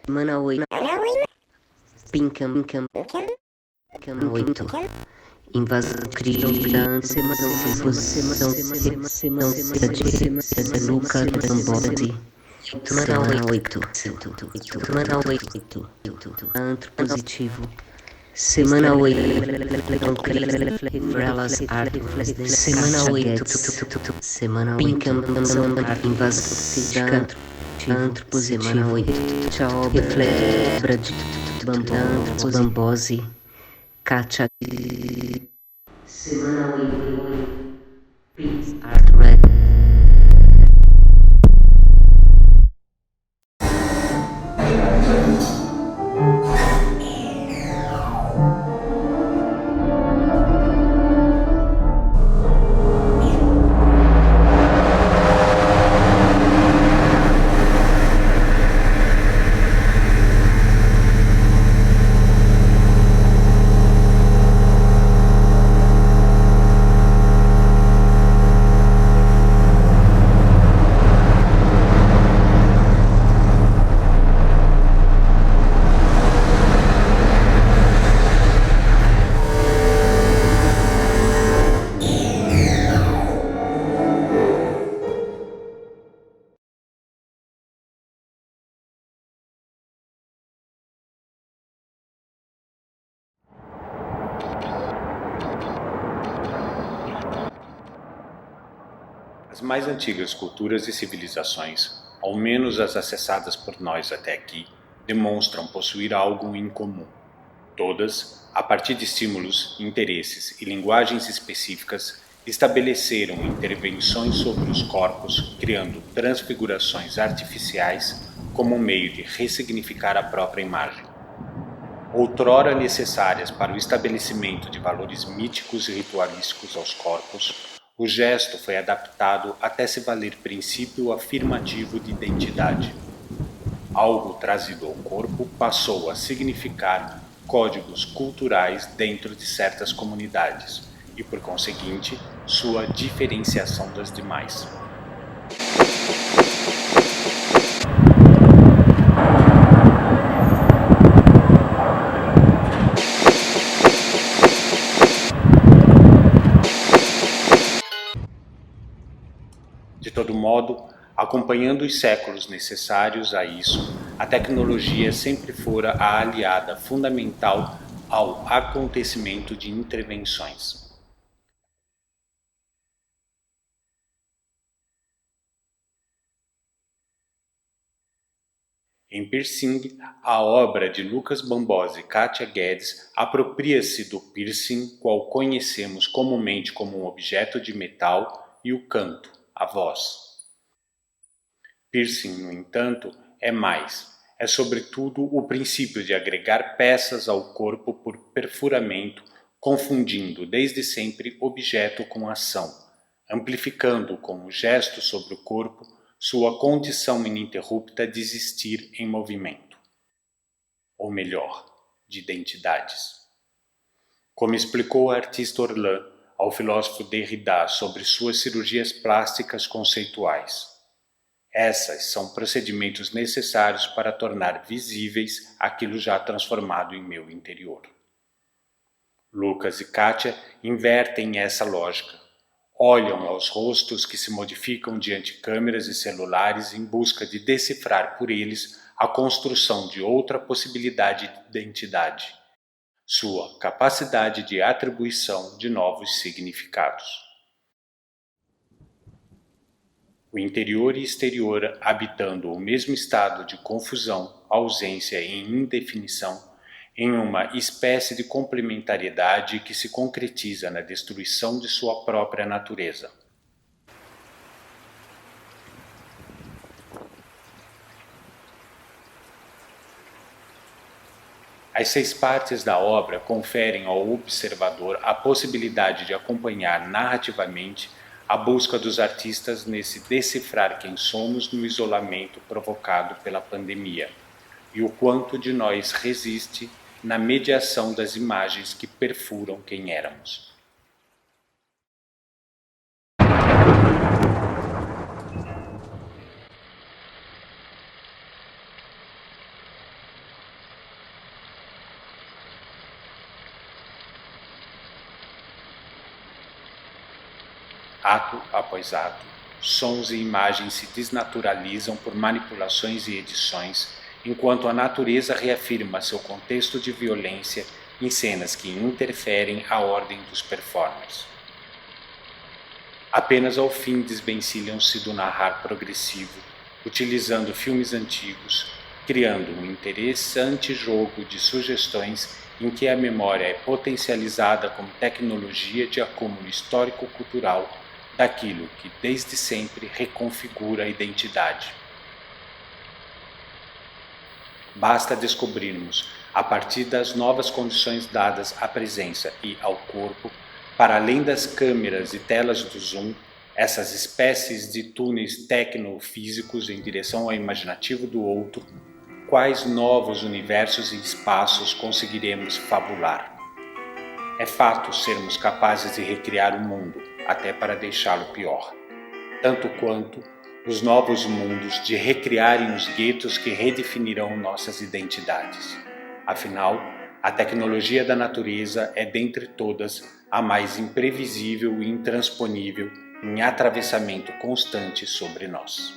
Semana 8. Pincam 8. Invasão cristã. Semana Luca Bambose. Semana 8. Semana 8. Antro positivo. Semana 8. Semana 8. Semana 8. Invasão antro positivo. Semana 8. Tchau, reflete. Bambose. Katia. Semana 8. Art Red. As mais antigas culturas e civilizações, ao menos as acessadas por nós até aqui, demonstram possuir algo em comum. Todas, a partir de estímulos, interesses e linguagens específicas, estabeleceram intervenções sobre os corpos, criando transfigurações artificiais como um meio de ressignificar a própria imagem. Outrora necessárias para o estabelecimento de valores míticos e ritualísticos aos corpos, o gesto foi adaptado até se valer princípio afirmativo de identidade. Algo trazido ao corpo passou a significar códigos culturais dentro de certas comunidades e, por conseguinte, sua diferenciação das demais. De todo modo, acompanhando os séculos necessários a isso, a tecnologia sempre fora a aliada fundamental ao acontecimento de intervenções. Em piercing, a obra de Lucas Bambose e Katia Guedes apropria-se do piercing, qual conhecemos comumente como um objeto de metal, e o canto, a voz. Piercing, no entanto, é mais. É sobretudo o princípio de agregar peças ao corpo por perfuramento, confundindo desde sempre objeto com ação, amplificando com o gesto sobre o corpo sua condição ininterrupta de existir em movimento. Ou melhor, de identidades. Como explicou a artista Orlan ao filósofo Derrida sobre suas cirurgias plásticas conceituais, essas são procedimentos necessários para tornar visíveis aquilo já transformado em meu interior. Lucas e Katia invertem essa lógica. Olham aos rostos que se modificam diante de câmeras e celulares em busca de decifrar por eles a construção de outra possibilidade de identidade, sua capacidade de atribuição de novos significados. O interior e exterior habitando o mesmo estado de confusão, ausência e indefinição, em uma espécie de complementariedade que se concretiza na destruição de sua própria natureza. As 6 partes da obra conferem ao observador a possibilidade de acompanhar narrativamente a busca dos artistas nesse decifrar quem somos no isolamento provocado pela pandemia e o quanto de nós resiste na mediação das imagens que perfuram quem éramos. ato após ato, sons e imagens se desnaturalizam por manipulações e edições, enquanto a natureza reafirma seu contexto de violência em cenas que interferem a ordem dos performers. Apenas ao fim desvencilham-se do narrar progressivo, utilizando filmes antigos, criando um interessante jogo de sugestões em que a memória é potencializada como tecnologia de acúmulo histórico-cultural daquilo que desde sempre reconfigura a identidade. Basta descobrirmos, a partir das novas condições dadas à presença e ao corpo, para além das câmeras e telas do zoom, essas espécies de túneis tecnofísicos em direção ao imaginativo do outro, quais novos universos e espaços conseguiremos fabular? É fato sermos capazes de recriar o mundo, até para deixá-lo pior, tanto quanto os novos mundos de recriarem os guetos que redefinirão nossas identidades. Afinal, a tecnologia da natureza é dentre todas a mais imprevisível e intransponível em atravessamento constante sobre nós.